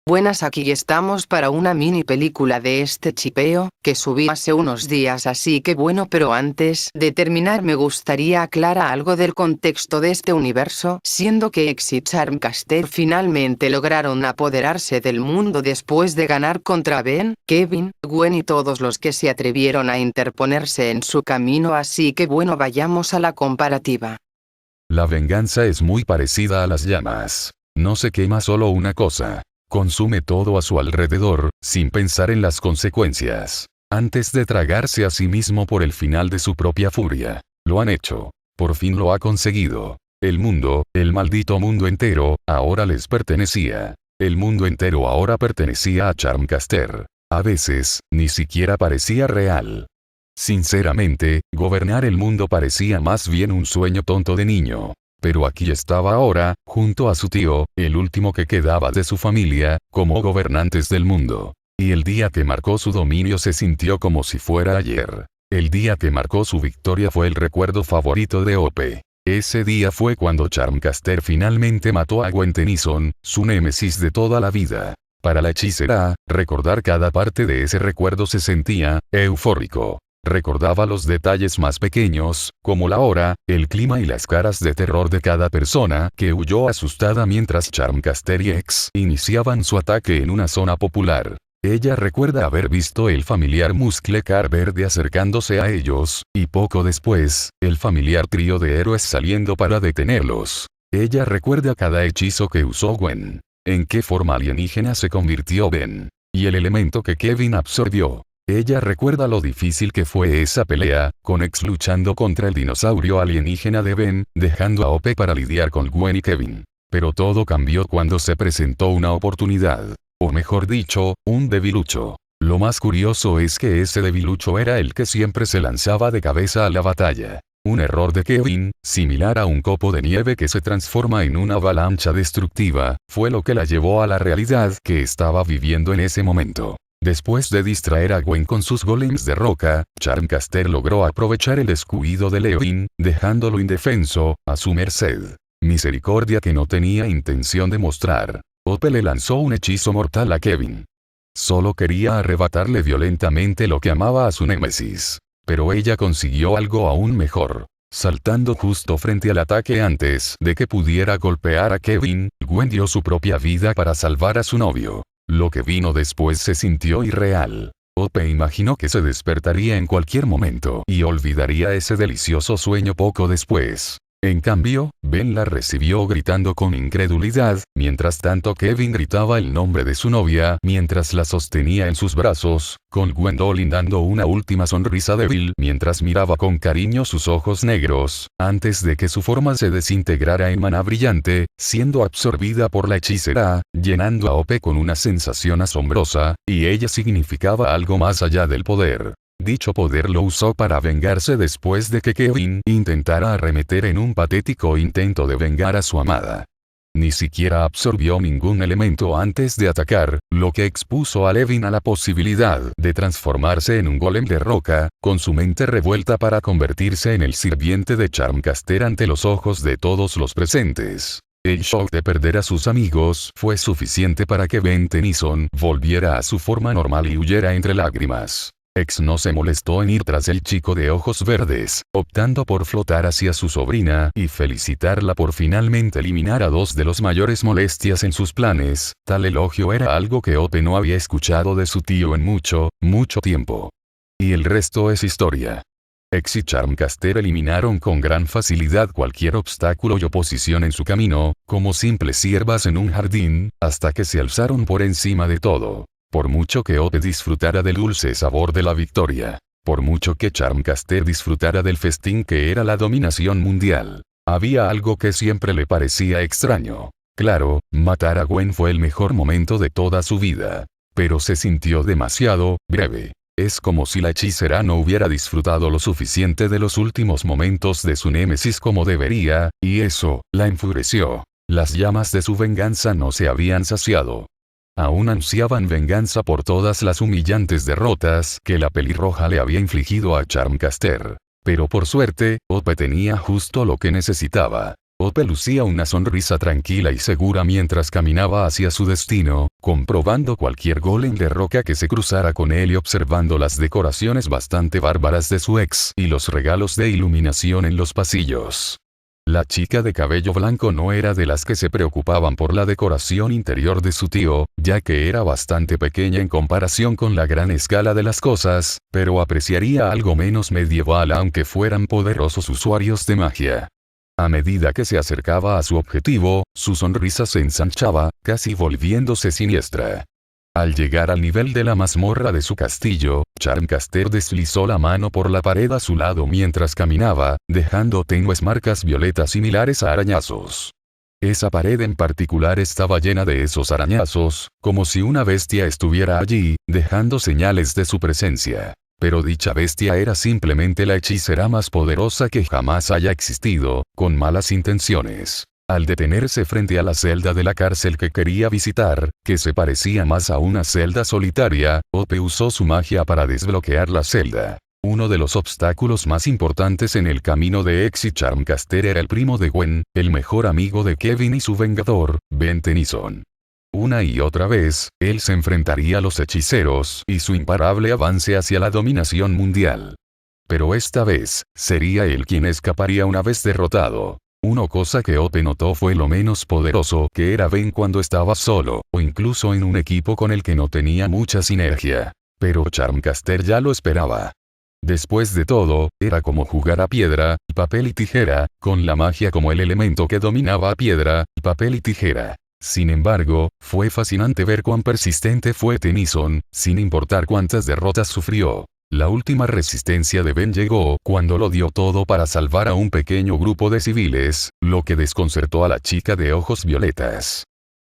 Buenas, aquí estamos para una mini película de este chipeo, que subí hace unos días, así que bueno, pero antes de terminar me gustaría aclarar algo del contexto de este universo, siendo que X y Charmcaster finalmente lograron apoderarse del mundo después de ganar contra Ben, Kevin, Gwen y todos los que se atrevieron a interponerse en su camino, así que bueno, vayamos a la comparativa. La venganza es muy parecida a las llamas. No se quema solo una cosa. Consume todo a su alrededor, sin pensar en las consecuencias. Antes de tragarse a sí mismo por el final de su propia furia. Lo han hecho. Por fin lo ha conseguido. El mundo, el maldito mundo entero, ahora les pertenecía. El mundo entero ahora pertenecía a Charmcaster. A veces, ni siquiera parecía real. Sinceramente, gobernar el mundo parecía más bien un sueño tonto de niño. Pero aquí estaba ahora, junto a su tío, el último que quedaba de su familia, como gobernantes del mundo. Y el día que marcó su dominio se sintió como si fuera ayer. El día que marcó su victoria fue el recuerdo favorito de Ope. Ese día fue cuando Charmcaster finalmente mató a Gwen Tennyson, su némesis de toda la vida. Para la hechicera, recordar cada parte de ese recuerdo se sentía eufórico. Recordaba los detalles más pequeños, como la hora, el clima y las caras de terror de cada persona que huyó asustada mientras Charmcaster y X iniciaban su ataque en una zona popular. Ella recuerda haber visto el familiar Musclecar verde acercándose a ellos, y poco después, el familiar trío de héroes saliendo para detenerlos. Ella recuerda cada hechizo que usó Gwen, en qué forma alienígena se convirtió Ben, y el elemento que Kevin absorbió. Ella recuerda lo difícil que fue esa pelea, con X luchando contra el dinosaurio alienígena de Ben, dejando a Ope para lidiar con Gwen y Kevin. Pero todo cambió cuando se presentó una oportunidad. O mejor dicho, un debilucho. Lo más curioso es que ese debilucho era el que siempre se lanzaba de cabeza a la batalla. Un error de Kevin, similar a un copo de nieve que se transforma en una avalancha destructiva, fue lo que la llevó a la realidad que estaba viviendo en ese momento. Después de distraer a Gwen con sus golems de roca, Charmcaster logró aprovechar el descuido de Leoin, dejándolo indefenso, a su merced. Misericordia que no tenía intención de mostrar. Ope le lanzó un hechizo mortal a Kevin. Solo quería arrebatarle violentamente lo que amaba a su némesis. Pero ella consiguió algo aún mejor. Saltando justo frente al ataque antes de que pudiera golpear a Kevin, Gwen dio su propia vida para salvar a su novio. Lo que vino después se sintió irreal. Ope imaginó que se despertaría en cualquier momento y olvidaría ese delicioso sueño poco después. En cambio, Ben la recibió gritando con incredulidad, mientras tanto Kevin gritaba el nombre de su novia mientras la sostenía en sus brazos, con Gwendolyn dando una última sonrisa débil mientras miraba con cariño sus ojos negros, antes de que su forma se desintegrara en maná brillante, siendo absorbida por la hechicera, llenando a Ope con una sensación asombrosa, y ella significaba algo más allá del poder. Dicho poder lo usó para vengarse después de que Kevin intentara arremeter en un patético intento de vengar a su amada. Ni siquiera absorbió ningún elemento antes de atacar, lo que expuso a Levin a la posibilidad de transformarse en un golem de roca, con su mente revuelta para convertirse en el sirviente de Charmcaster ante los ojos de todos los presentes. El shock de perder a sus amigos fue suficiente para que Ben Tennyson volviera a su forma normal y huyera entre lágrimas. X no se molestó en ir tras el chico de ojos verdes, optando por flotar hacia su sobrina y felicitarla por finalmente eliminar a dos de los mayores molestias en sus planes. Tal elogio era algo que Ope no había escuchado de su tío en mucho, mucho tiempo. Y el resto es historia. X y Charmcaster eliminaron con gran facilidad cualquier obstáculo y oposición en su camino, como simples hierbas en un jardín, hasta que se alzaron por encima de todo. Por mucho que Ope disfrutara del dulce sabor de la victoria. Por mucho que Charmcaster disfrutara del festín que era la dominación mundial. Había algo que siempre le parecía extraño. Claro, matar a Gwen fue el mejor momento de toda su vida. Pero se sintió demasiado breve. Es como si la hechicera no hubiera disfrutado lo suficiente de los últimos momentos de su némesis como debería, y eso la enfureció. Las llamas de su venganza no se habían saciado. Aún ansiaban venganza por todas las humillantes derrotas que la pelirroja le había infligido a Charmcaster. Pero por suerte, Ope tenía justo lo que necesitaba. Ope lucía una sonrisa tranquila y segura mientras caminaba hacia su destino, comprobando cualquier golem de roca que se cruzara con él y observando las decoraciones bastante bárbaras de su ex y los regalos de iluminación en los pasillos. La chica de cabello blanco no era de las que se preocupaban por la decoración interior de su tío, ya que era bastante pequeña en comparación con la gran escala de las cosas, pero apreciaría algo menos medieval aunque fueran poderosos usuarios de magia. A medida que se acercaba a su objetivo, su sonrisa se ensanchaba, casi volviéndose siniestra. Al llegar al nivel de la mazmorra de su castillo, Charmcaster deslizó la mano por la pared a su lado mientras caminaba, dejando tenues marcas violetas similares a arañazos. Esa pared en particular estaba llena de esos arañazos, como si una bestia estuviera allí, dejando señales de su presencia. Pero dicha bestia era simplemente la hechicera más poderosa que jamás haya existido, con malas intenciones. Al detenerse frente a la celda de la cárcel que quería visitar, que se parecía más a una celda solitaria, Ope usó su magia para desbloquear la celda. Uno de los obstáculos más importantes en el camino de X y Charmcaster era el primo de Gwen, el mejor amigo de Kevin y su vengador, Ben Tennyson. Una y otra vez, él se enfrentaría a los hechiceros y su imparable avance hacia la dominación mundial. Pero esta vez, sería él quien escaparía una vez derrotado. Una cosa que Ope notó fue lo menos poderoso que era Ben cuando estaba solo, o incluso en un equipo con el que no tenía mucha sinergia. Pero Charmcaster ya lo esperaba. Después de todo, era como jugar a piedra, papel y tijera, con la magia como el elemento que dominaba a piedra, papel y tijera. Sin embargo, fue fascinante ver cuán persistente fue Tennyson, sin importar cuántas derrotas sufrió. La última resistencia de Ben llegó cuando lo dio todo para salvar a un pequeño grupo de civiles, lo que desconcertó a la chica de ojos violetas.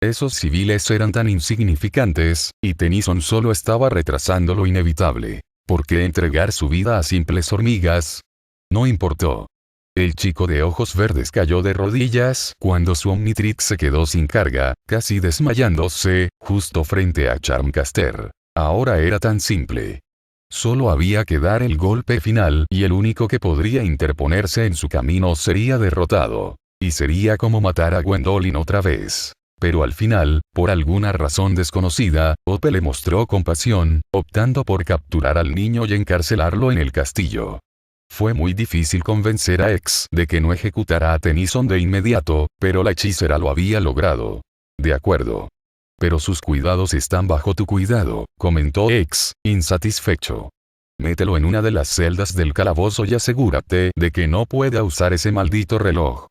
Esos civiles eran tan insignificantes, y Tennyson solo estaba retrasando lo inevitable. ¿Por qué entregar su vida a simples hormigas? No importó. El chico de ojos verdes cayó de rodillas cuando su Omnitrix se quedó sin carga, casi desmayándose, justo frente a Charmcaster. Ahora era tan simple. Solo había que dar el golpe final y el único que podría interponerse en su camino sería derrotado. Y sería como matar a Gwendolyn otra vez. Pero al final, por alguna razón desconocida, Ope le mostró compasión, optando por capturar al niño y encarcelarlo en el castillo. Fue muy difícil convencer a X de que no ejecutara a Tennyson de inmediato, pero la hechicera lo había logrado. De acuerdo. Pero sus cuidados están bajo tu cuidado, comentó X, insatisfecho. Mételo en una de las celdas del calabozo y asegúrate de que no pueda usar ese maldito reloj.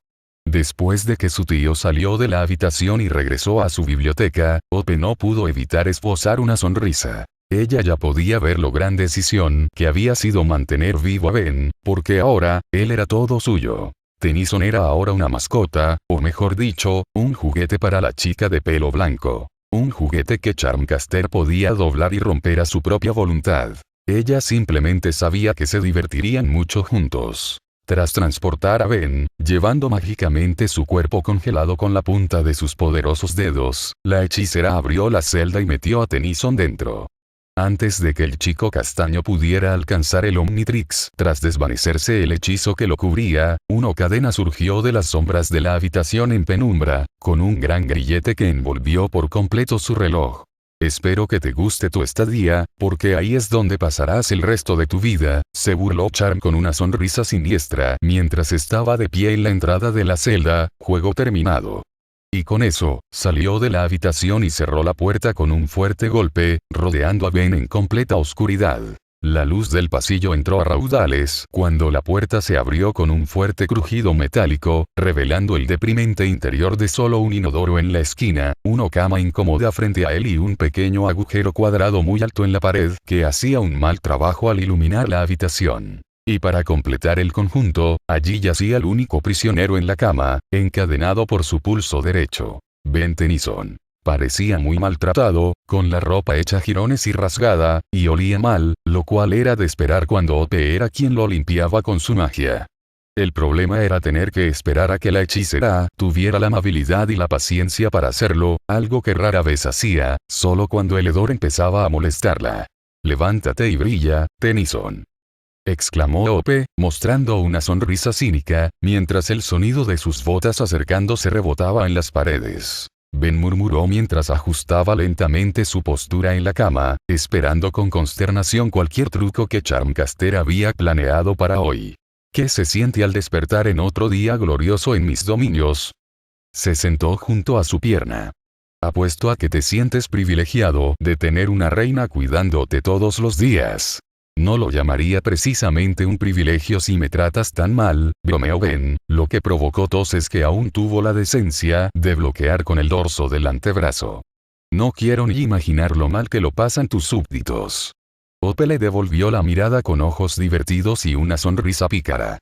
Después de que su tío salió de la habitación y regresó a su biblioteca, Ope no pudo evitar esbozar una sonrisa. Ella ya podía ver lo gran decisión que había sido mantener vivo a Ben, porque ahora, él era todo suyo. Tennyson era ahora una mascota, o mejor dicho, un juguete para la chica de pelo blanco. Un juguete que Charmcaster podía doblar y romper a su propia voluntad. Ella simplemente sabía que se divertirían mucho juntos. Tras transportar a Ben, llevando mágicamente su cuerpo congelado con la punta de sus poderosos dedos, la hechicera abrió la celda y metió a Tennyson dentro. Antes de que el chico castaño pudiera alcanzar el Omnitrix, tras desvanecerse el hechizo que lo cubría, una cadena surgió de las sombras de la habitación en penumbra, con un gran grillete que envolvió por completo su reloj. Espero que te guste tu estadía, porque ahí es donde pasarás el resto de tu vida, se burló Charm con una sonrisa siniestra mientras estaba de pie en la entrada de la celda, juego terminado. Y con eso, salió de la habitación y cerró la puerta con un fuerte golpe, rodeando a Ben en completa oscuridad. La luz del pasillo entró a raudales cuando la puerta se abrió con un fuerte crujido metálico, revelando el deprimente interior de solo un inodoro en la esquina, una cama incómoda frente a él y un pequeño agujero cuadrado muy alto en la pared que hacía un mal trabajo al iluminar la habitación. Y para completar el conjunto, allí yacía el único prisionero en la cama, encadenado por su pulso derecho. Ben Tennyson. Parecía muy maltratado, con la ropa hecha jirones y rasgada, y olía mal, lo cual era de esperar cuando Ope era quien lo limpiaba con su magia. El problema era tener que esperar a que la hechicera tuviera la amabilidad y la paciencia para hacerlo, algo que rara vez hacía, solo cuando el hedor empezaba a molestarla. Levántate y brilla, Tennyson. exclamó Ope, mostrando una sonrisa cínica, mientras el sonido de sus botas acercándose rebotaba en las paredes. Ben murmuró mientras ajustaba lentamente su postura en la cama, esperando con consternación cualquier truco que Charmcaster había planeado para hoy. ¿Qué se siente al despertar en otro día glorioso en mis dominios? Se sentó junto a su pierna. Apuesto a que te sientes privilegiado de tener una reina cuidándote todos los días. No lo llamaría precisamente un privilegio si me tratas tan mal, bromeó Ben, lo que provocó toses que aún tuvo la decencia de bloquear con el dorso del antebrazo. No quiero ni imaginar lo mal que lo pasan tus súbditos. Ope le devolvió la mirada con ojos divertidos y una sonrisa pícara.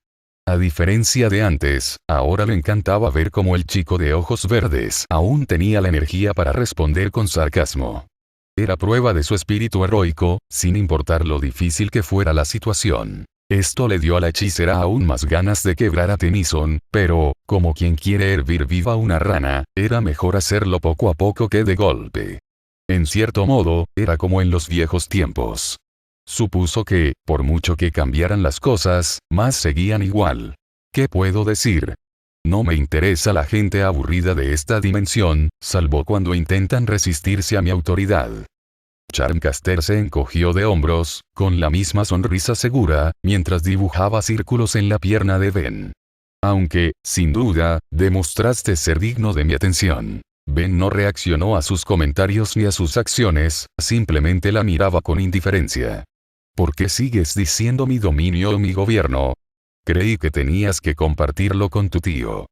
A diferencia de antes, ahora le encantaba ver cómo el chico de ojos verdes aún tenía la energía para responder con sarcasmo. Era prueba de su espíritu heroico, sin importar lo difícil que fuera la situación. Esto le dio a la hechicera aún más ganas de quebrar a Tennyson, pero, como quien quiere hervir viva una rana, era mejor hacerlo poco a poco que de golpe. En cierto modo, era como en los viejos tiempos. Supuso que, por mucho que cambiaran las cosas, más seguían igual. ¿Qué puedo decir? No me interesa la gente aburrida de esta dimensión, salvo cuando intentan resistirse a mi autoridad. Charmcaster se encogió de hombros, con la misma sonrisa segura, mientras dibujaba círculos en la pierna de Ben. Aunque, sin duda, demostraste ser digno de mi atención. Ben no reaccionó a sus comentarios ni a sus acciones, simplemente la miraba con indiferencia. ¿Por qué sigues diciendo mi dominio o mi gobierno? Creí que tenías que compartirlo con tu tío.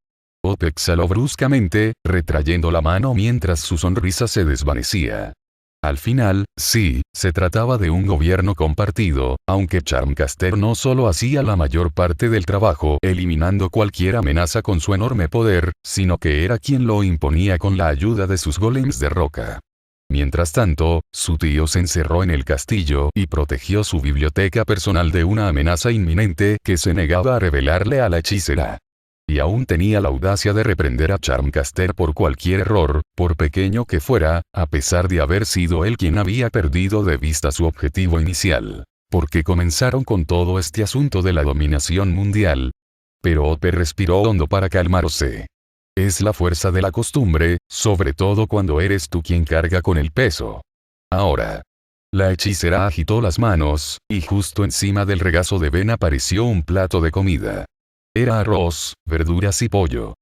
Ope exhaló bruscamente, retrayendo la mano mientras su sonrisa se desvanecía. Al final, sí, se trataba de un gobierno compartido, aunque Charmcaster no solo hacía la mayor parte del trabajo eliminando cualquier amenaza con su enorme poder, sino que era quien lo imponía con la ayuda de sus golems de roca. Mientras tanto, su tío se encerró en el castillo y protegió su biblioteca personal de una amenaza inminente que se negaba a revelarle a la hechicera. Y aún tenía la audacia de reprender a Charmcaster por cualquier error, por pequeño que fuera, a pesar de haber sido él quien había perdido de vista su objetivo inicial. Porque comenzaron con todo este asunto de la dominación mundial. Pero Ope respiró hondo para calmarse. Es la fuerza de la costumbre, sobre todo cuando eres tú quien carga con el peso. Ahora. La hechicera agitó las manos, y justo encima del regazo de Ben apareció un plato de comida. Era arroz, verduras y pollo.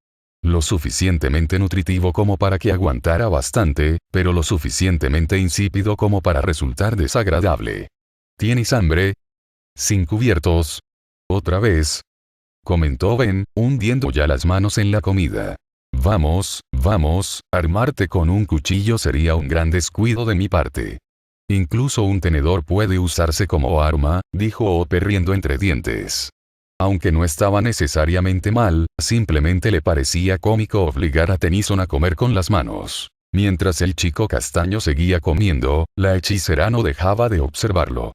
Lo suficientemente nutritivo como para que aguantara bastante, pero lo suficientemente insípido como para resultar desagradable. ¿Tienes hambre? ¿Sin cubiertos? ¿Otra vez? Comentó Ben, hundiendo ya las manos en la comida. Vamos, armarte con un cuchillo sería un gran descuido de mi parte. Incluso un tenedor puede usarse como arma, dijo Ope riendo entre dientes. Aunque no estaba necesariamente mal, simplemente le parecía cómico obligar a Tennyson a comer con las manos. Mientras el chico castaño seguía comiendo, la hechicera no dejaba de observarlo.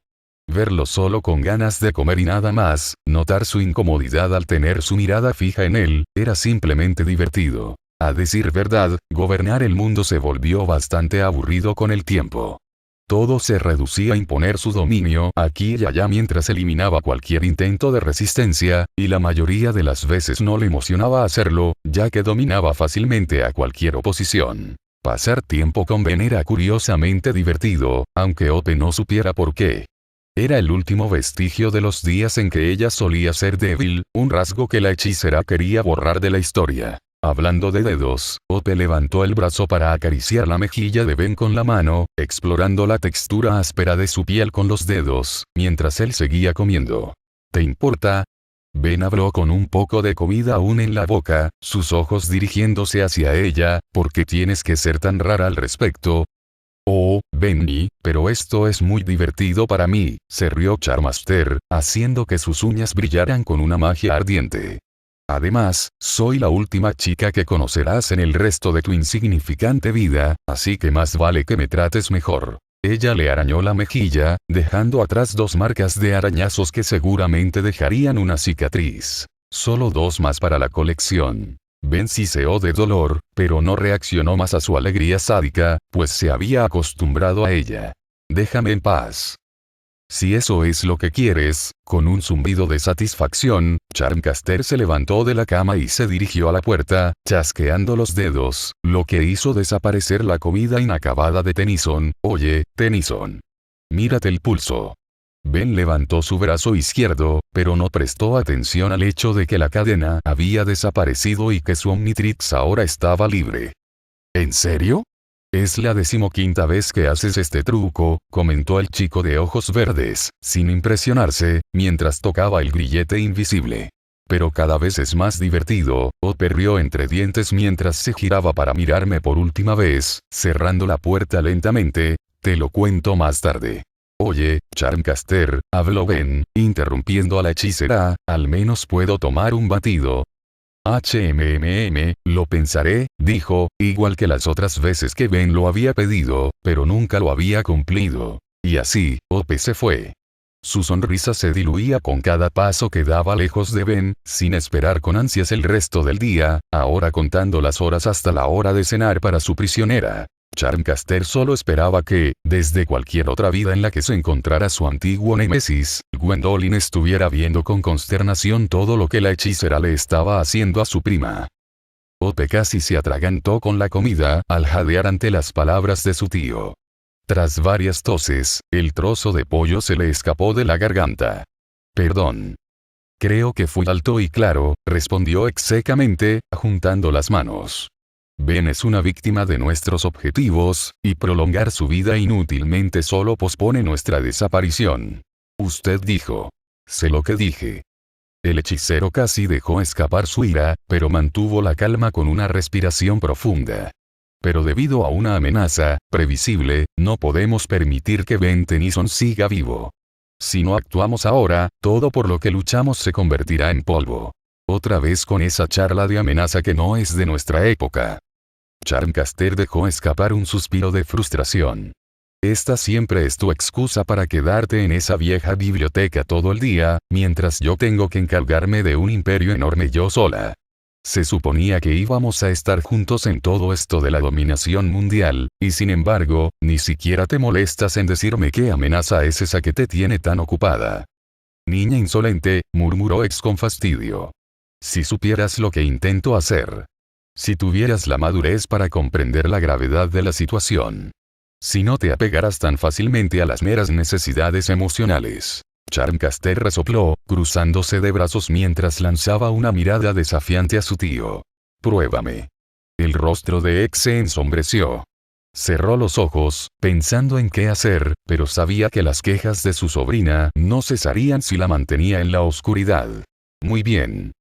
Verlo solo con ganas de comer y nada más, notar su incomodidad al tener su mirada fija en él, era simplemente divertido. A decir verdad, gobernar el mundo se volvió bastante aburrido con el tiempo. Todo se reducía a imponer su dominio aquí y allá mientras eliminaba cualquier intento de resistencia, y la mayoría de las veces no le emocionaba hacerlo, ya que dominaba fácilmente a cualquier oposición. Pasar tiempo con Ben era curiosamente divertido, aunque Ope no supiera por qué. Era el último vestigio de los días en que ella solía ser débil, un rasgo que la hechicera quería borrar de la historia. Hablando de dedos, Ope levantó el brazo para acariciar la mejilla de Ben con la mano, explorando la textura áspera de su piel con los dedos, mientras él seguía comiendo. ¿Te importa? Ben habló con un poco de comida aún en la boca, sus ojos dirigiéndose hacia ella. ¿Por qué tienes que ser tan rara al respecto? Oh, Benny, pero esto es muy divertido para mí, se rió Charmaster, haciendo que sus uñas brillaran con una magia ardiente. Además, soy la última chica que conocerás en el resto de tu insignificante vida, así que más vale que me trates mejor. Ella le arañó la mejilla, dejando atrás 2 marcas de arañazos que seguramente dejarían una cicatriz. Solo 2 más para la colección. Ben siseó de dolor, pero no reaccionó más a su alegría sádica, pues se había acostumbrado a ella. Déjame en paz. Si eso es lo que quieres, con un zumbido de satisfacción, Charmcaster se levantó de la cama y se dirigió a la puerta, chasqueando los dedos, lo que hizo desaparecer la comida inacabada de Tennyson. Oye, Tennyson. Mírate el pulso. Ben levantó su brazo izquierdo, pero no prestó atención al hecho de que la cadena había desaparecido y que su Omnitrix ahora estaba libre. ¿En serio? Es la 15ª vez que haces este truco, comentó el chico de ojos verdes, sin impresionarse, mientras tocaba el grillete invisible. Pero cada vez es más divertido, rió entre dientes mientras se giraba para mirarme por última vez, cerrando la puerta lentamente. Te lo cuento más tarde. Oye, Charmcaster, habló Ben, interrumpiendo a la hechicera, al menos puedo tomar un batido. Lo pensaré, dijo, igual que las otras veces que Ben lo había pedido, pero nunca lo había cumplido. Y así, Ope se fue. Su sonrisa se diluía con cada paso que daba lejos de Ben, sin esperar con ansias el resto del día, ahora contando las horas hasta la hora de cenar para su prisionera. Charmcaster solo esperaba que, desde cualquier otra vida en la que se encontrara su antiguo némesis, Gwendolyn estuviera viendo con consternación todo lo que la hechicera le estaba haciendo a su prima. Ope casi se atragantó con la comida, al jadear ante las palabras de su tío. Tras varias toses, el trozo de pollo se le escapó de la garganta. Perdón. Creo que fui alto y claro, respondió exsecamente, juntando las manos. Ben es una víctima de nuestros objetivos, y prolongar su vida inútilmente solo pospone nuestra desaparición. Usted dijo. Sé lo que dije. El hechicero casi dejó escapar su ira, pero mantuvo la calma con una respiración profunda. Pero debido a una amenaza, previsible, no podemos permitir que Ben Tennyson siga vivo. Si no actuamos ahora, todo por lo que luchamos se convertirá en polvo. Otra vez con esa charla de amenaza que no es de nuestra época. Charmcaster dejó escapar un suspiro de frustración. Esta siempre es tu excusa para quedarte en esa vieja biblioteca todo el día, mientras yo tengo que encargarme de un imperio enorme yo sola. Se suponía que íbamos a estar juntos en todo esto de la dominación mundial, y sin embargo, ni siquiera te molestas en decirme qué amenaza es esa que te tiene tan ocupada. Niña insolente, murmuró X con fastidio. Si supieras lo que intento hacer. Si tuvieras la madurez para comprender la gravedad de la situación. Si no te apegaras tan fácilmente a las meras necesidades emocionales. Charmcaster resopló, cruzándose de brazos mientras lanzaba una mirada desafiante a su tío. Pruébame. El rostro de X se ensombreció. Cerró los ojos, pensando en qué hacer, pero sabía que las quejas de su sobrina no cesarían si la mantenía en la oscuridad. Muy bien.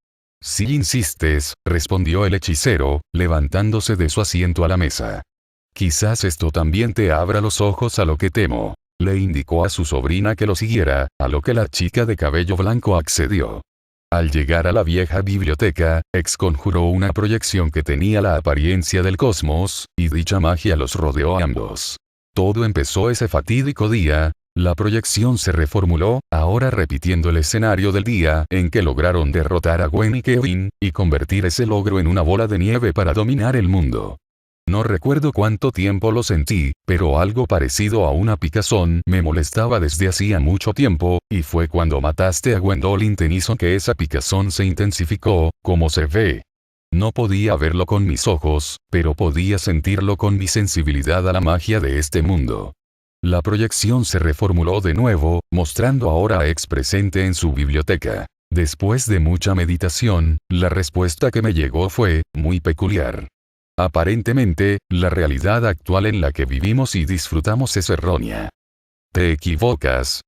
Si insistes, respondió el hechicero, levantándose de su asiento a la mesa. Quizás esto también te abra los ojos a lo que temo. Le indicó a su sobrina que lo siguiera, a lo que la chica de cabello blanco accedió. Al llegar a la vieja biblioteca, X conjuró una proyección que tenía la apariencia del cosmos, y dicha magia los rodeó a ambos. Todo empezó ese fatídico día. La proyección se reformuló, ahora repitiendo el escenario del día en que lograron derrotar a Gwen y Kevin, y convertir ese logro en una bola de nieve para dominar el mundo. No recuerdo cuánto tiempo lo sentí, pero algo parecido a una picazón me molestaba desde hacía mucho tiempo, y fue cuando mataste a Gwendolyn Tennyson que esa picazón se intensificó, como se ve. No podía verlo con mis ojos, pero podía sentirlo con mi sensibilidad a la magia de este mundo. La proyección se reformuló de nuevo, mostrando ahora a X presente en su biblioteca. Después de mucha meditación, la respuesta que me llegó fue muy peculiar. Aparentemente, la realidad actual en la que vivimos y disfrutamos es errónea. ¿Te equivocas?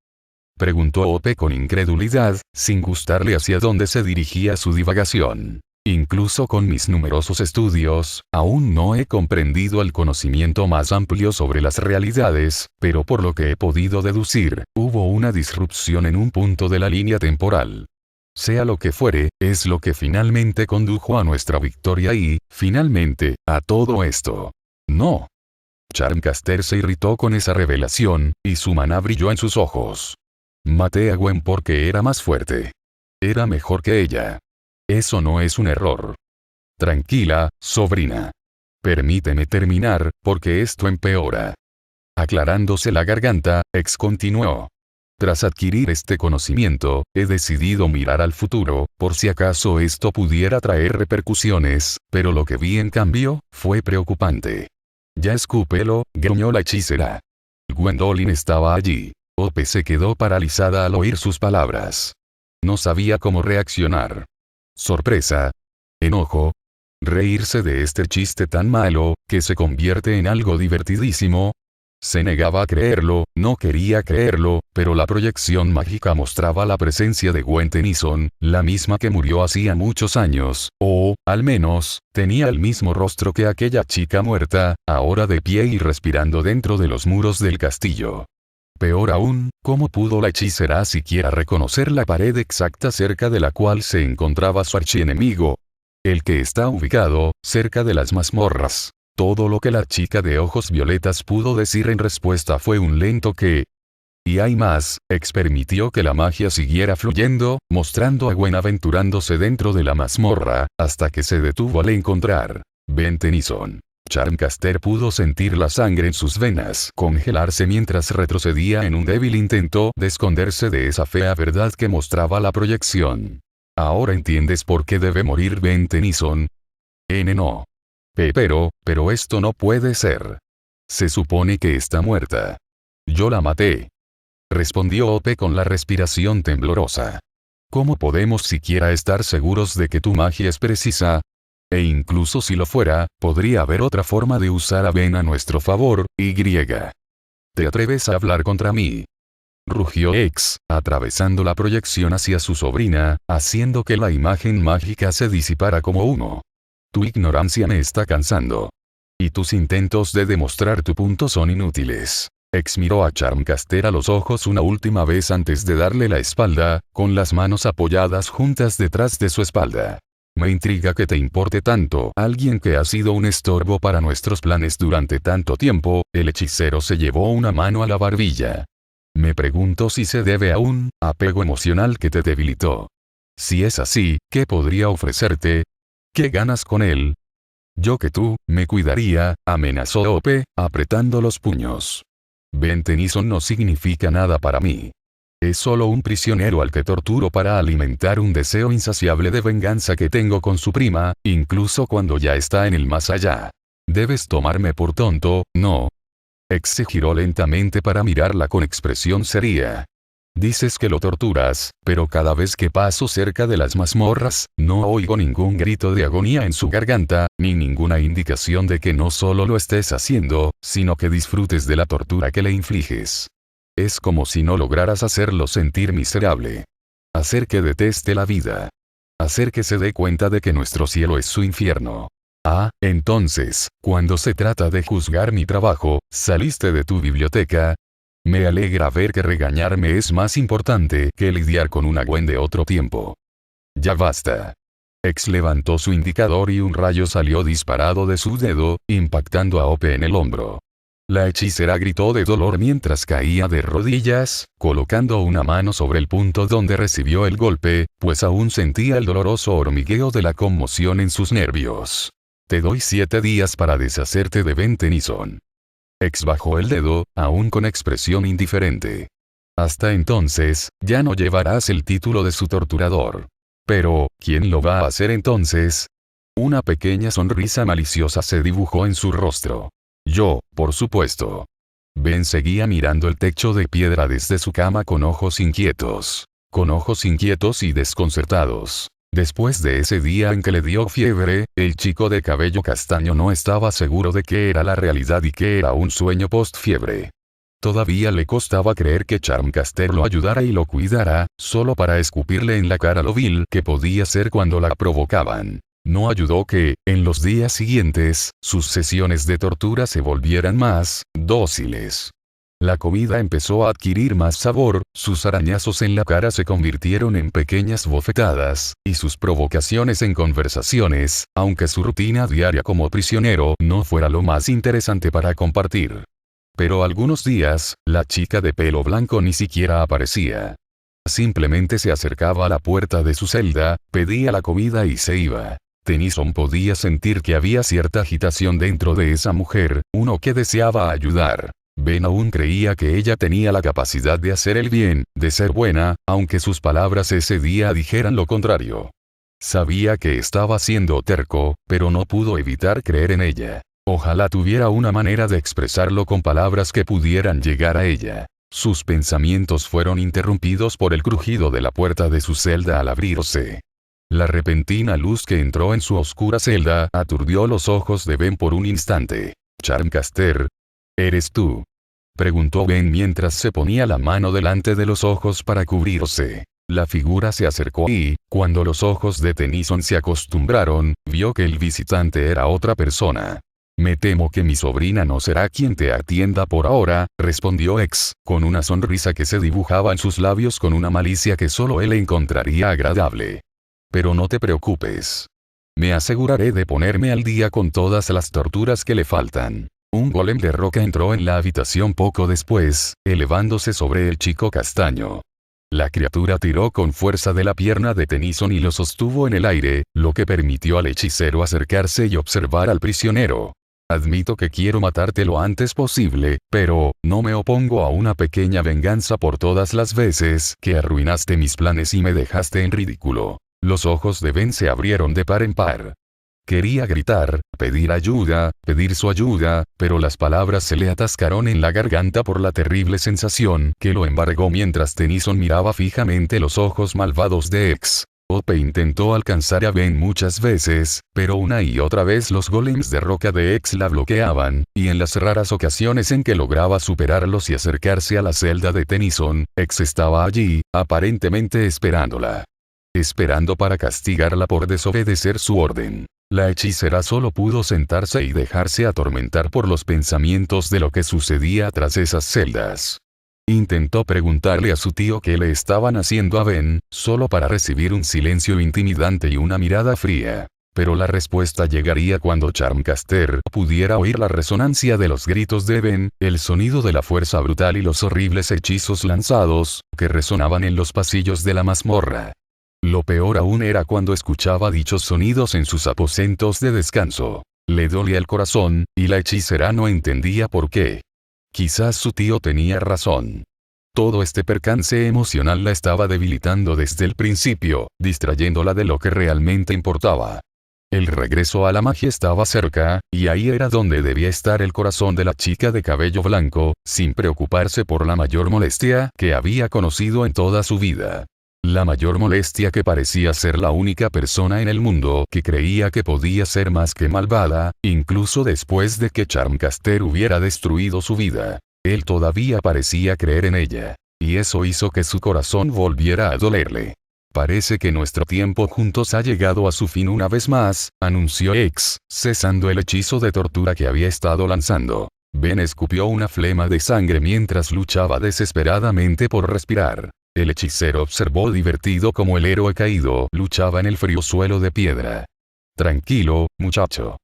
Preguntó Ope con incredulidad, sin gustarle hacia dónde se dirigía su divagación. Incluso con mis numerosos estudios, aún no he comprendido el conocimiento más amplio sobre las realidades, pero por lo que he podido deducir, hubo una disrupción en un punto de la línea temporal. Sea lo que fuere, es lo que finalmente condujo a nuestra victoria y, finalmente, a todo esto. No. Charmcaster se irritó con esa revelación, y su maná brilló en sus ojos. Maté a Gwen porque era más fuerte. Era mejor que ella. Eso no es un error. Tranquila, sobrina. Permíteme terminar, porque esto empeora. Aclarándose la garganta, X continuó. Tras adquirir este conocimiento, he decidido mirar al futuro, por si acaso esto pudiera traer repercusiones, pero lo que vi en cambio, fue preocupante. Ya escúpelo, gruñó la hechicera. Gwendolyn estaba allí. Hope se quedó paralizada al oír sus palabras. No sabía cómo reaccionar. Sorpresa. Enojo. Reírse de este chiste tan malo, que se convierte en algo divertidísimo. Se negaba a creerlo, no quería creerlo, pero la proyección mágica mostraba la presencia de Gwen Tennyson, la misma que murió hacía muchos años, o, al menos, tenía el mismo rostro que aquella chica muerta, ahora de pie y respirando dentro de los muros del castillo. Peor aún, ¿cómo pudo la hechicera siquiera reconocer la pared exacta cerca de la cual se encontraba su archienemigo? El que está ubicado, cerca de las mazmorras. Todo lo que la chica de ojos violetas pudo decir en respuesta fue un lento que... Y hay más, permitió que la magia siguiera fluyendo, mostrando a Gwen aventurándose dentro de la mazmorra, hasta que se detuvo al encontrar Ben Tennyson. Charmcaster pudo sentir la sangre en sus venas congelarse mientras retrocedía en un débil intento de esconderse de esa fea verdad que mostraba la proyección. ¿Ahora entiendes por qué debe morir Ben Tennyson? No. Pero esto no puede ser. Se supone que está muerta. Yo la maté. Respondió Hope con la respiración temblorosa. ¿Cómo podemos siquiera estar seguros de que tu magia es precisa? E incluso si lo fuera, podría haber otra forma de usar a Ben a nuestro favor, y. ¿Te atreves a hablar contra mí? Rugió X, atravesando la proyección hacia su sobrina, haciendo que la imagen mágica se disipara como humo. Tu ignorancia me está cansando. Y tus intentos de demostrar tu punto son inútiles. X miró a Charmcaster a los ojos una última vez antes de darle la espalda, con las manos apoyadas juntas detrás de su espalda. Me intriga que te importe tanto alguien que ha sido un estorbo para nuestros planes durante tanto tiempo. El hechicero se llevó una mano a la barbilla. Me pregunto si se debe a un apego emocional que te debilitó. Si es así, ¿qué podría ofrecerte? ¿Qué ganas con él? Yo que tú, me cuidaría, amenazó Hope, apretando los puños. Ben Tennyson no significa nada para mí. Es solo un prisionero al que torturo para alimentar un deseo insaciable de venganza que tengo con su prima, incluso cuando ya está en el más allá. Debes tomarme por tonto, ¿no? X se giró lentamente para mirarla con expresión seria. Dices que lo torturas, pero cada vez que paso cerca de las mazmorras, no oigo ningún grito de agonía en su garganta, ni ninguna indicación de que no solo lo estés haciendo, sino que disfrutes de la tortura que le infliges. Es como si no lograras hacerlo sentir miserable. Hacer que deteste la vida. Hacer que se dé cuenta de que nuestro cielo es su infierno. Ah, entonces, cuando se trata de juzgar mi trabajo, saliste de tu biblioteca. Me alegra ver que regañarme es más importante que lidiar con una Gwen de otro tiempo. Ya basta. X levantó su indicador y un rayo salió disparado de su dedo, impactando a Hope en el hombro. La hechicera gritó de dolor mientras caía de rodillas, colocando una mano sobre el punto donde recibió el golpe, pues aún sentía el doloroso hormigueo de la conmoción en sus nervios. Te doy 7 días para deshacerte de Ben Tennyson. X bajó el dedo, aún con expresión indiferente. Hasta entonces, ya no llevarás el título de su torturador. Pero, ¿quién lo va a hacer entonces? Una pequeña sonrisa maliciosa se dibujó en su rostro. Yo, por supuesto. Ben seguía mirando el techo de piedra desde su cama con ojos inquietos. Con ojos inquietos y desconcertados. Después de ese día en que le dio fiebre, el chico de cabello castaño no estaba seguro de qué era la realidad y qué era un sueño post-fiebre. Todavía le costaba creer que Charmcaster lo ayudara y lo cuidara, solo para escupirle en la cara lo vil que podía ser cuando la provocaban. No ayudó que, en los días siguientes, sus sesiones de tortura se volvieran más dóciles. La comida empezó a adquirir más sabor, sus arañazos en la cara se convirtieron en pequeñas bofetadas, y sus provocaciones en conversaciones, aunque su rutina diaria como prisionero no fuera lo más interesante para compartir. Pero algunos días, la chica de pelo blanco ni siquiera aparecía. Simplemente se acercaba a la puerta de su celda, pedía la comida y se iba. Tennyson podía sentir que había cierta agitación dentro de esa mujer, uno que deseaba ayudar. Ben aún creía que ella tenía la capacidad de hacer el bien, de ser buena, aunque sus palabras ese día dijeran lo contrario. Sabía que estaba siendo terco, pero no pudo evitar creer en ella. Ojalá tuviera una manera de expresarlo con palabras que pudieran llegar a ella. Sus pensamientos fueron interrumpidos por el crujido de la puerta de su celda al abrirse. La repentina luz que entró en su oscura celda aturdió los ojos de Ben por un instante. «Charmcaster, ¿eres tú?», preguntó Ben mientras se ponía la mano delante de los ojos para cubrirse. La figura se acercó y, cuando los ojos de Tennyson se acostumbraron, vio que el visitante era otra persona. «Me temo que mi sobrina no será quien te atienda por ahora», respondió X, con una sonrisa que se dibujaba en sus labios con una malicia que solo él encontraría agradable. «Pero no te preocupes. Me aseguraré de ponerme al día con todas las torturas que le faltan». Un golem de roca entró en la habitación poco después, elevándose sobre el chico castaño. La criatura tiró con fuerza de la pierna de Tennyson y lo sostuvo en el aire, lo que permitió al hechicero acercarse y observar al prisionero. «Admito que quiero matarte lo antes posible, pero no me opongo a una pequeña venganza por todas las veces que arruinaste mis planes y me dejaste en ridículo». Los ojos de Ben se abrieron de par en par. Quería gritar, pedir ayuda, pedir su ayuda, pero las palabras se le atascaron en la garganta por la terrible sensación que lo embargó mientras Tennyson miraba fijamente los ojos malvados de X. Ope intentó alcanzar a Ben muchas veces, pero una y otra vez los golems de roca de X la bloqueaban, y en las raras ocasiones en que lograba superarlos y acercarse a la celda de Tennyson, X estaba allí, aparentemente esperándola. Esperando para castigarla por desobedecer su orden. La hechicera solo pudo sentarse y dejarse atormentar por los pensamientos de lo que sucedía tras esas celdas. Intentó preguntarle a su tío qué le estaban haciendo a Ben, solo para recibir un silencio intimidante y una mirada fría. Pero la respuesta llegaría cuando Charmcaster pudiera oír la resonancia de los gritos de Ben, el sonido de la fuerza brutal y los horribles hechizos lanzados, que resonaban en los pasillos de la mazmorra. Lo peor aún era cuando escuchaba dichos sonidos en sus aposentos de descanso. Le dolía el corazón, y la hechicera no entendía por qué. Quizás su tío tenía razón. Todo este percance emocional la estaba debilitando desde el principio, distrayéndola de lo que realmente importaba. El regreso a la magia estaba cerca, y ahí era donde debía estar el corazón de la chica de cabello blanco, sin preocuparse por la mayor molestia que había conocido en toda su vida. La mayor molestia que parecía ser la única persona en el mundo que creía que podía ser más que malvada, incluso después de que Charmcaster hubiera destruido su vida. Él todavía parecía creer en ella. Y eso hizo que su corazón volviera a dolerle. «Parece que nuestro tiempo juntos ha llegado a su fin una vez más», anunció X, cesando el hechizo de tortura que había estado lanzando. Ben escupió una flema de sangre mientras luchaba desesperadamente por respirar. El hechicero observó divertido cómo el héroe caído luchaba en el frío suelo de piedra. «Tranquilo, muchacho.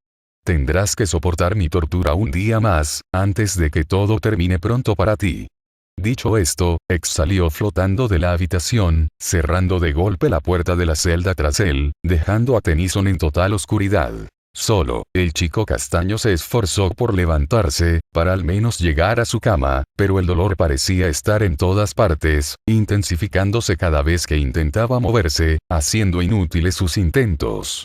Tendrás que soportar mi tortura un día más, antes de que todo termine pronto para ti». Dicho esto, X salió flotando de la habitación, cerrando de golpe la puerta de la celda tras él, dejando a Tennyson en total oscuridad. Solo, el chico castaño se esforzó por levantarse, para al menos llegar a su cama, pero el dolor parecía estar en todas partes, intensificándose cada vez que intentaba moverse, haciendo inútiles sus intentos.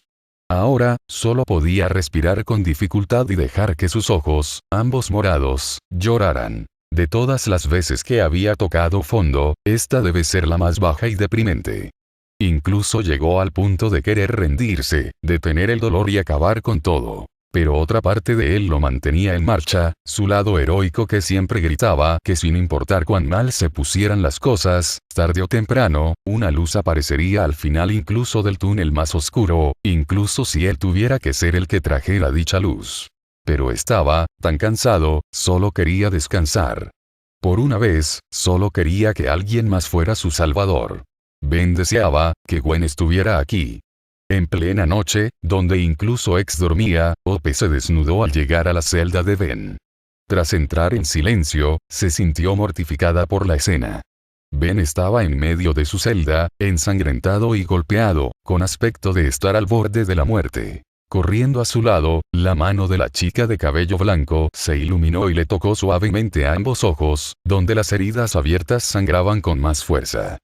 Ahora, solo podía respirar con dificultad y dejar que sus ojos, ambos morados, lloraran. De todas las veces que había tocado fondo, esta debe ser la más baja y deprimente. Incluso llegó al punto de querer rendirse, detener el dolor y acabar con todo. Pero otra parte de él lo mantenía en marcha, su lado heroico que siempre gritaba que sin importar cuán mal se pusieran las cosas, tarde o temprano, una luz aparecería al final incluso del túnel más oscuro, incluso si él tuviera que ser el que trajera dicha luz. Pero estaba tan cansado, solo quería descansar. Por una vez, solo quería que alguien más fuera su salvador. Ben deseaba que Gwen estuviera aquí. En plena noche, donde incluso X dormía, Ope se desnudó al llegar a la celda de Ben. Tras entrar en silencio, se sintió mortificada por la escena. Ben estaba en medio de su celda, ensangrentado y golpeado, con aspecto de estar al borde de la muerte. Corriendo a su lado, la mano de la chica de cabello blanco se iluminó y le tocó suavemente a ambos ojos, donde las heridas abiertas sangraban con más fuerza.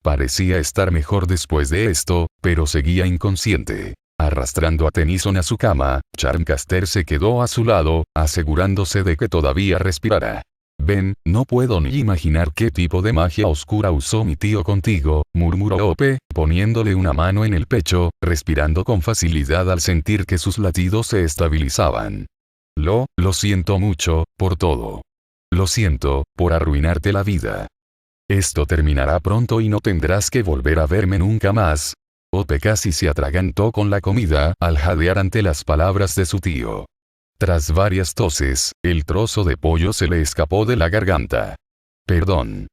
Parecía estar mejor después de esto, pero seguía inconsciente. Arrastrando a Tennyson a su cama, Charmcaster se quedó a su lado, asegurándose de que todavía respirara. «Ven, no puedo ni imaginar qué tipo de magia oscura usó mi tío contigo», murmuró Ope, poniéndole una mano en el pecho, respirando con facilidad al sentir que sus latidos se estabilizaban. Lo siento mucho, por todo. Lo siento, por arruinarte la vida. Esto terminará pronto y no tendrás que volver a verme nunca más. Ope casi se atragantó con la comida al jadear ante las palabras de su tío. Tras varias toses, el trozo de pollo se le escapó de la garganta. «Perdón.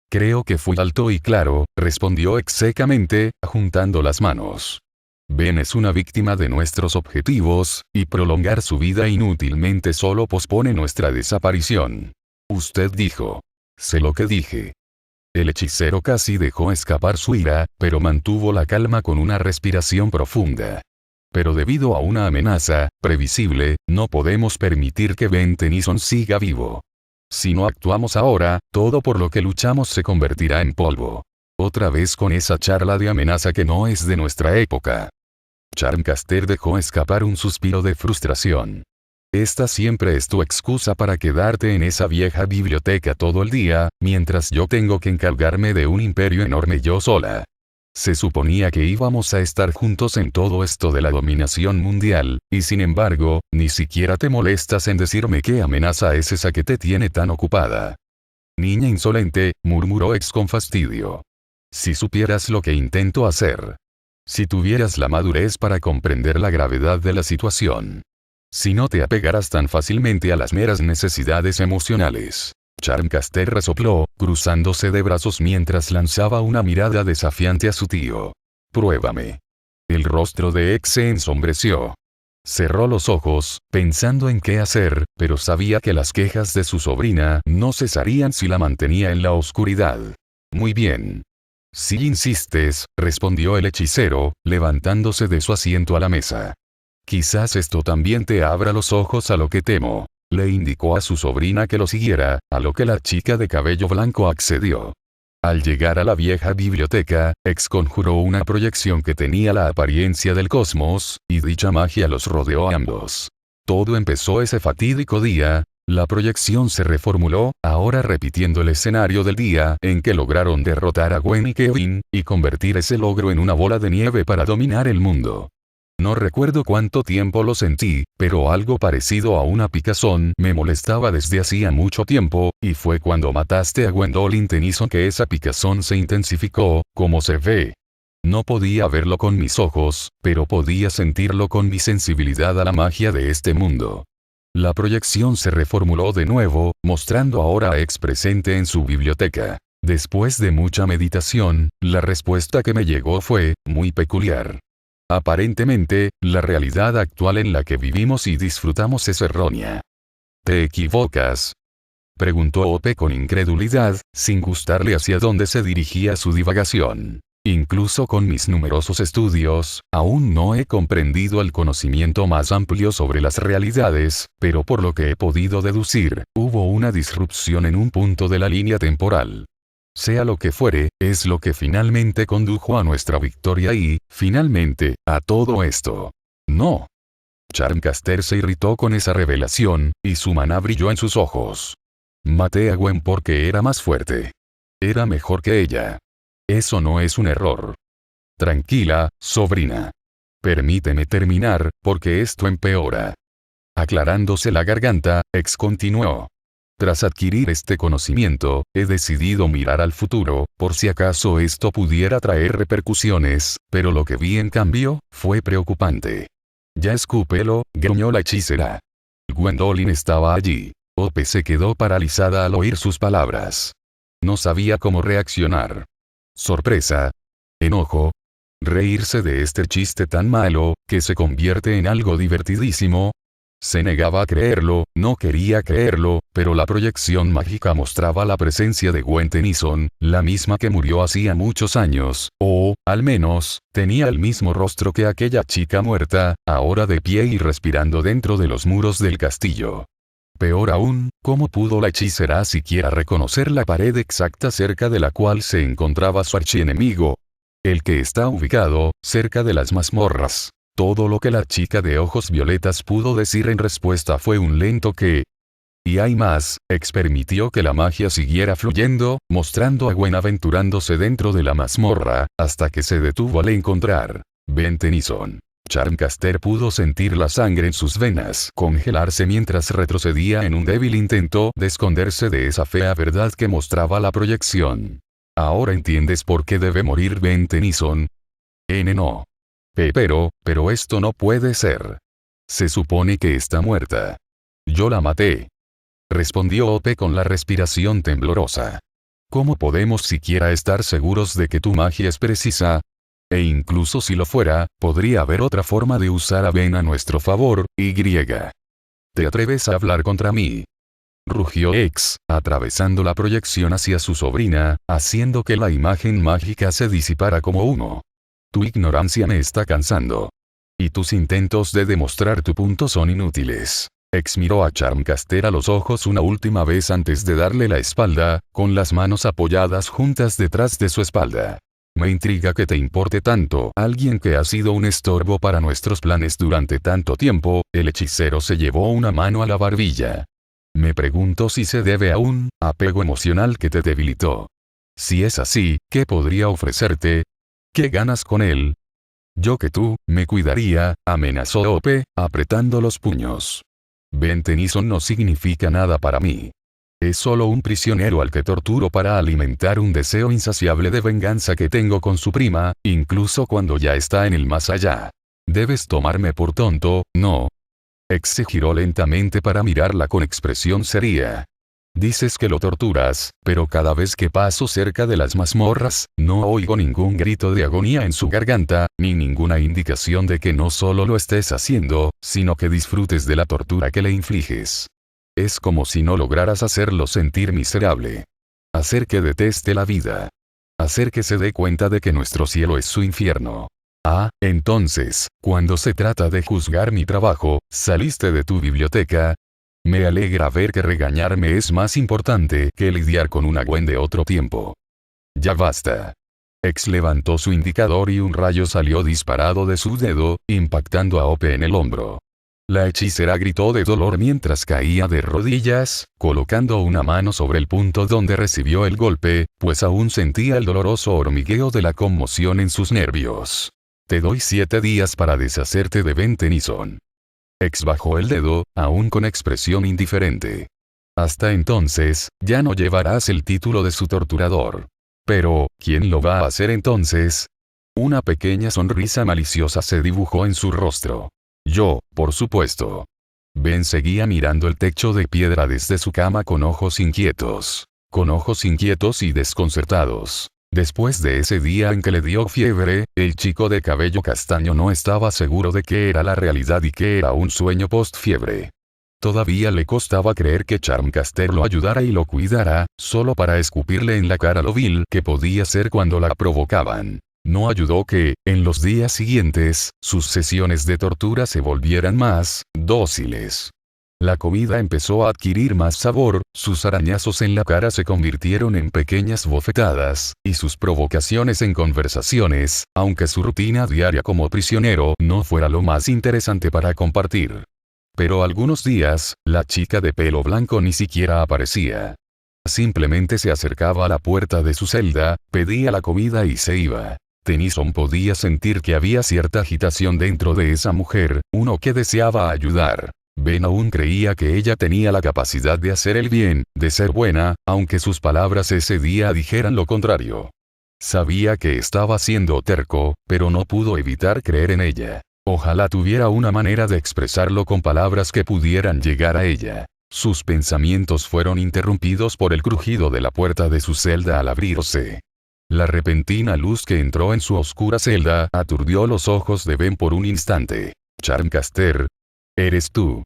Creo que fui alto y claro», respondió secamente, juntando las manos. «Ben es una víctima de nuestros objetivos, y prolongar su vida inútilmente solo pospone nuestra desaparición. Usted dijo. Sé lo que dije». El hechicero casi dejó escapar su ira, pero mantuvo la calma con una respiración profunda. Pero debido a una amenaza, previsible, no podemos permitir que Ben Tennyson siga vivo. Si no actuamos ahora, todo por lo que luchamos se convertirá en polvo. Otra vez con esa charla de amenaza que no es de nuestra época. Charmcaster dejó escapar un suspiro de frustración. Esta siempre es tu excusa para quedarte en esa vieja biblioteca todo el día, mientras yo tengo que encargarme de un imperio enorme yo sola. Se suponía que íbamos a estar juntos en todo esto de la dominación mundial, y sin embargo, ni siquiera te molestas en decirme qué amenaza es esa que te tiene tan ocupada. Niña insolente, murmuró X con fastidio. Si supieras lo que intento hacer. Si tuvieras la madurez para comprender la gravedad de la situación. Si no te apegaras tan fácilmente a las meras necesidades emocionales. Charmcaster resopló, cruzándose de brazos mientras lanzaba una mirada desafiante a su tío. «Pruébame». El rostro de X se ensombreció. Cerró los ojos, pensando en qué hacer, pero sabía que las quejas de su sobrina no cesarían si la mantenía en la oscuridad. «Muy bien. Si insistes», respondió el hechicero, levantándose de su asiento a la mesa. «Quizás esto también te abra los ojos a lo que temo». Le indicó a su sobrina que lo siguiera, a lo que la chica de cabello blanco accedió. Al llegar a la vieja biblioteca, X conjuró una proyección que tenía la apariencia del cosmos, y dicha magia los rodeó a ambos. Todo empezó ese fatídico día. La proyección se reformuló, ahora repitiendo el escenario del día en que lograron derrotar a Gwen y Kevin, y convertir ese logro en una bola de nieve para dominar el mundo. No recuerdo cuánto tiempo lo sentí, pero algo parecido a una picazón me molestaba desde hacía mucho tiempo, y fue cuando mataste a Gwendolyn Tennyson que esa picazón se intensificó, como se ve. No podía verlo con mis ojos, pero podía sentirlo con mi sensibilidad a la magia de este mundo. La proyección se reformuló de nuevo, mostrando ahora a X presente en su biblioteca. Después de mucha meditación, la respuesta que me llegó fue muy peculiar. Aparentemente, la realidad actual en la que vivimos y disfrutamos es errónea. ¿Te equivocas?, preguntó Ope con incredulidad, sin gustarle hacia dónde se dirigía su divagación. Incluso con mis numerosos estudios, aún no he comprendido el conocimiento más amplio sobre las realidades, pero por lo que he podido deducir, hubo una disrupción en un punto de la línea temporal. Sea lo que fuere, es lo que finalmente condujo a nuestra victoria y, finalmente, a todo esto. No. Charmcaster se irritó con esa revelación, y su maná brilló en sus ojos. Maté a Gwen porque era más fuerte. Era mejor que ella. Eso no es un error. Tranquila, sobrina. Permíteme terminar, porque esto empeora. Aclarándose la garganta, X continuó. Tras adquirir este conocimiento, he decidido mirar al futuro, por si acaso esto pudiera traer repercusiones, pero lo que vi en cambio, fue preocupante. Ya escúpelo, gruñó la hechicera. Gwendolyn estaba allí. Ope se quedó paralizada al oír sus palabras. No sabía cómo reaccionar. Sorpresa. Enojo. Reírse de este chiste tan malo, que se convierte en algo divertidísimo. Se negaba a creerlo, no quería creerlo, pero la proyección mágica mostraba la presencia de Gwen Tennyson, la misma que murió hacía muchos años, o, al menos, tenía el mismo rostro que aquella chica muerta, ahora de pie y respirando dentro de los muros del castillo. Peor aún, ¿cómo pudo la hechicera siquiera reconocer la pared exacta cerca de la cual se encontraba su archienemigo? El que está ubicado, cerca de las mazmorras. Todo lo que la chica de ojos violetas pudo decir en respuesta fue un lento que. Y hay más, X permitió que la magia siguiera fluyendo, mostrando a Gwen aventurándose dentro de la mazmorra, hasta que se detuvo al encontrar Ben Tennyson. Charmcaster pudo sentir la sangre en sus venas congelarse mientras retrocedía en un débil intento de esconderse de esa fea verdad que mostraba la proyección. ¿Ahora entiendes por qué debe morir Ben Tennyson? No. Pero esto no puede ser. Se supone que está muerta. Yo la maté. Respondió Ope con la respiración temblorosa. ¿Cómo podemos siquiera estar seguros de que tu magia es precisa? E incluso si lo fuera, podría haber otra forma de usar a Ben a nuestro favor, Y. ¿Te atreves a hablar contra mí? Rugió X, atravesando la proyección hacia su sobrina, haciendo que la imagen mágica se disipara como humo. Tu ignorancia me está cansando. Y tus intentos de demostrar tu punto son inútiles. X miró a Charmcaster a los ojos una última vez antes de darle la espalda, con las manos apoyadas juntas detrás de su espalda. Me intriga que te importe tanto alguien que ha sido un estorbo para nuestros planes durante tanto tiempo. El hechicero se llevó una mano a la barbilla. Me pregunto si se debe a un apego emocional que te debilitó. Si es así, ¿qué podría ofrecerte? ¿Qué ganas con él? Yo que tú, me cuidaría, amenazó Ope, apretando los puños. Ben Tennyson no significa nada para mí. Es solo un prisionero al que torturo para alimentar un deseo insaciable de venganza que tengo con su prima, incluso cuando ya está en el más allá. Debes tomarme por tonto, ¿no? X se giró lentamente para mirarla con expresión seria. Dices que lo torturas, pero cada vez que paso cerca de las mazmorras, no oigo ningún grito de agonía en su garganta, ni ninguna indicación de que no solo lo estés haciendo, sino que disfrutes de la tortura que le infliges. Es como si no lograras hacerlo sentir miserable. Hacer que deteste la vida. Hacer que se dé cuenta de que nuestro cielo es su infierno. Ah, entonces, cuando se trata de juzgar mi trabajo, saliste de tu biblioteca. Me alegra ver que regañarme es más importante que lidiar con una Gwen de otro tiempo. Ya basta. X levantó su indicador y un rayo salió disparado de su dedo, impactando a Ope en el hombro. La hechicera gritó de dolor mientras caía de rodillas, colocando una mano sobre el punto donde recibió el golpe, pues aún sentía el doloroso hormigueo de la conmoción en sus nervios. Te doy 7 días para deshacerte de Ben Tennyson. X bajó el dedo, aún con expresión indiferente. Hasta entonces, ya no llevarás el título de su torturador. Pero, ¿quién lo va a hacer entonces? Una pequeña sonrisa maliciosa se dibujó en su rostro. Yo, por supuesto. Ben seguía mirando el techo de piedra desde su cama con ojos inquietos. Con ojos inquietos y desconcertados. Después de ese día en que le dio fiebre, el chico de cabello castaño no estaba seguro de qué era la realidad y qué era un sueño post-fiebre. Todavía le costaba creer que Charmcaster lo ayudara y lo cuidara, solo para escupirle en la cara lo vil que podía ser cuando la provocaban. No ayudó que, en los días siguientes, sus sesiones de tortura se volvieran más dóciles. La comida empezó a adquirir más sabor, sus arañazos en la cara se convirtieron en pequeñas bofetadas, y sus provocaciones en conversaciones, aunque su rutina diaria como prisionero no fuera lo más interesante para compartir. Pero algunos días, la chica de pelo blanco ni siquiera aparecía. Simplemente se acercaba a la puerta de su celda, pedía la comida y se iba. Tennyson podía sentir que había cierta agitación dentro de esa mujer, uno que deseaba ayudar. Ben aún creía que ella tenía la capacidad de hacer el bien, de ser buena, aunque sus palabras ese día dijeran lo contrario. Sabía que estaba siendo terco, pero no pudo evitar creer en ella. Ojalá tuviera una manera de expresarlo con palabras que pudieran llegar a ella. Sus pensamientos fueron interrumpidos por el crujido de la puerta de su celda al abrirse. La repentina luz que entró en su oscura celda aturdió los ojos de Ben por un instante. Charmcaster. ¿Eres tú?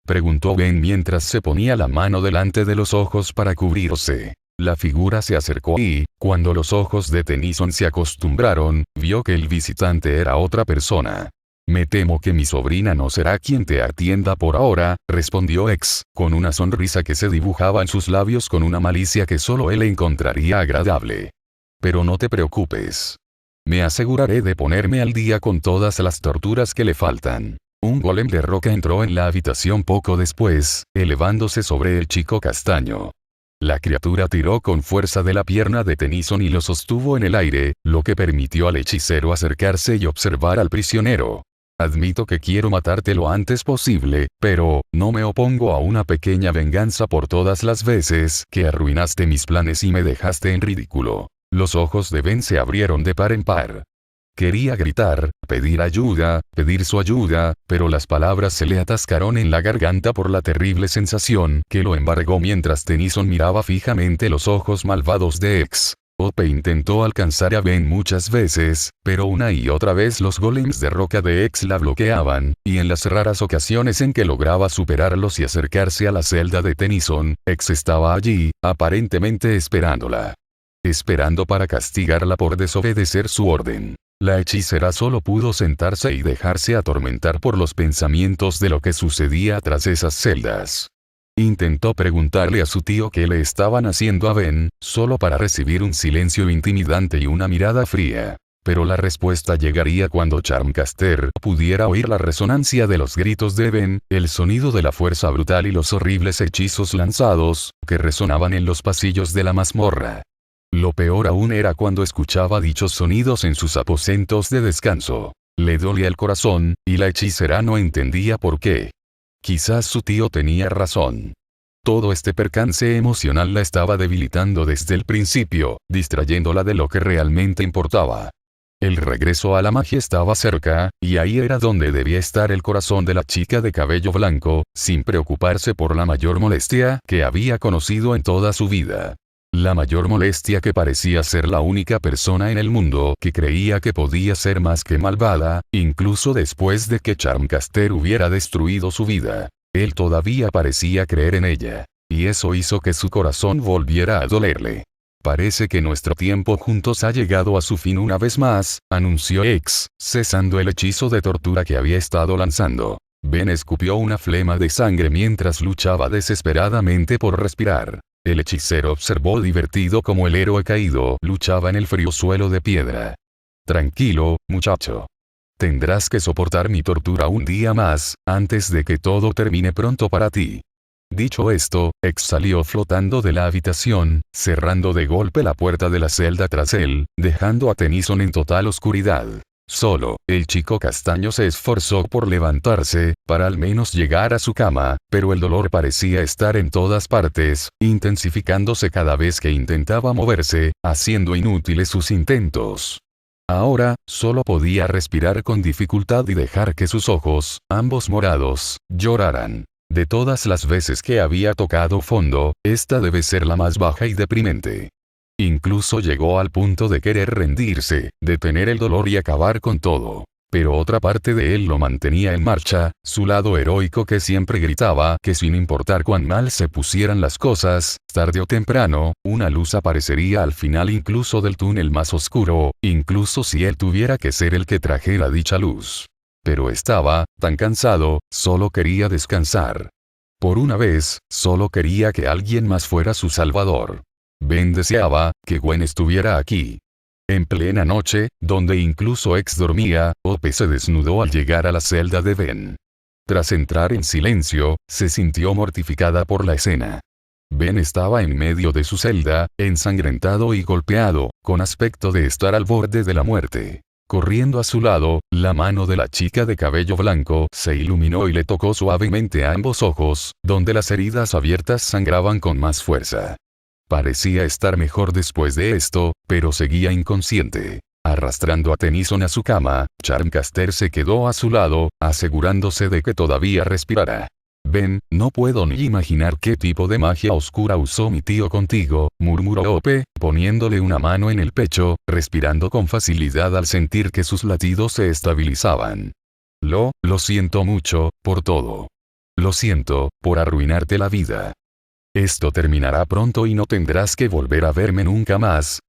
preguntó Ben mientras se ponía la mano delante de los ojos para cubrirse. La figura se acercó y, cuando los ojos de Tennyson se acostumbraron, vio que el visitante era otra persona. Me temo que mi sobrina no será quien te atienda por ahora, respondió X, con una sonrisa que se dibujaba en sus labios con una malicia que solo él encontraría agradable. Pero no te preocupes. Me aseguraré de ponerme al día con todas las torturas que le faltan. Un golem de roca entró en la habitación poco después, elevándose sobre el chico castaño. La criatura tiró con fuerza de la pierna de Tennyson y lo sostuvo en el aire, lo que permitió al hechicero acercarse y observar al prisionero. Admito que quiero matarte lo antes posible, pero, no me opongo a una pequeña venganza por todas las veces que arruinaste mis planes y me dejaste en ridículo. Los ojos de Ben se abrieron de par en par. Quería gritar, pedir su ayuda, pero las palabras se le atascaron en la garganta por la terrible sensación que lo embargó mientras Tennyson miraba fijamente los ojos malvados de X. Ope intentó alcanzar a Ben muchas veces, pero una y otra vez los golems de roca de X la bloqueaban, y en las raras ocasiones en que lograba superarlos y acercarse a la celda de Tennyson, X estaba allí, aparentemente esperándola. Esperando para castigarla por desobedecer su orden. La hechicera solo pudo sentarse y dejarse atormentar por los pensamientos de lo que sucedía tras esas celdas. Intentó preguntarle a su tío qué le estaban haciendo a Ben, solo para recibir un silencio intimidante y una mirada fría. Pero la respuesta llegaría cuando Charmcaster pudiera oír la resonancia de los gritos de Ben, el sonido de la fuerza brutal y los horribles hechizos lanzados, que resonaban en los pasillos de la mazmorra. Lo peor aún era cuando escuchaba dichos sonidos en sus aposentos de descanso. Le dolía el corazón, y la hechicera no entendía por qué. Quizás su tío tenía razón. Todo este percance emocional la estaba debilitando desde el principio, distrayéndola de lo que realmente importaba. El regreso a la magia estaba cerca, y ahí era donde debía estar el corazón de la chica de cabello blanco, sin preocuparse por la mayor molestia que había conocido en toda su vida. La mayor molestia que parecía ser la única persona en el mundo que creía que podía ser más que malvada, incluso después de que Charmcaster hubiera destruido su vida. Él todavía parecía creer en ella. Y eso hizo que su corazón volviera a dolerle. Parece que nuestro tiempo juntos ha llegado a su fin una vez más, anunció X, cesando el hechizo de tortura que había estado lanzando. Ben escupió una flema de sangre mientras luchaba desesperadamente por respirar. El hechicero observó divertido cómo el héroe caído luchaba en el frío suelo de piedra. Tranquilo, muchacho. Tendrás que soportar mi tortura un día más, antes de que todo termine pronto para ti. Dicho esto, X salió flotando de la habitación, cerrando de golpe la puerta de la celda tras él, dejando a Tennyson en total oscuridad. Solo, el chico castaño se esforzó por levantarse, para al menos llegar a su cama, pero el dolor parecía estar en todas partes, intensificándose cada vez que intentaba moverse, haciendo inútiles sus intentos. Ahora, solo podía respirar con dificultad y dejar que sus ojos, ambos morados, lloraran. De todas las veces que había tocado fondo, esta debe ser la más baja y deprimente. Incluso llegó al punto de querer rendirse, detener el dolor y acabar con todo. Pero otra parte de él lo mantenía en marcha, su lado heroico que siempre gritaba que sin importar cuán mal se pusieran las cosas, tarde o temprano, una luz aparecería al final incluso del túnel más oscuro, incluso si él tuviera que ser el que trajera dicha luz. Pero estaba tan cansado, solo quería descansar. Por una vez, solo quería que alguien más fuera su salvador. Ben deseaba que Gwen estuviera aquí. En plena noche, donde incluso X dormía, Ope se desnudó al llegar a la celda de Ben. Tras entrar en silencio, se sintió mortificada por la escena. Ben estaba en medio de su celda, ensangrentado y golpeado, con aspecto de estar al borde de la muerte. Corriendo a su lado, la mano de la chica de cabello blanco se iluminó y le tocó suavemente a ambos ojos, donde las heridas abiertas sangraban con más fuerza. Parecía estar mejor después de esto, pero seguía inconsciente. Arrastrando a Tennyson a su cama, Charmcaster se quedó a su lado, asegurándose de que todavía respirara. Ben, no puedo ni imaginar qué tipo de magia oscura usó mi tío contigo, murmuró Ope, poniéndole una mano en el pecho, respirando con facilidad al sentir que sus latidos se estabilizaban. Lo siento mucho, por todo. Lo siento, por arruinarte la vida. Esto terminará pronto y no tendrás que volver a verme nunca más,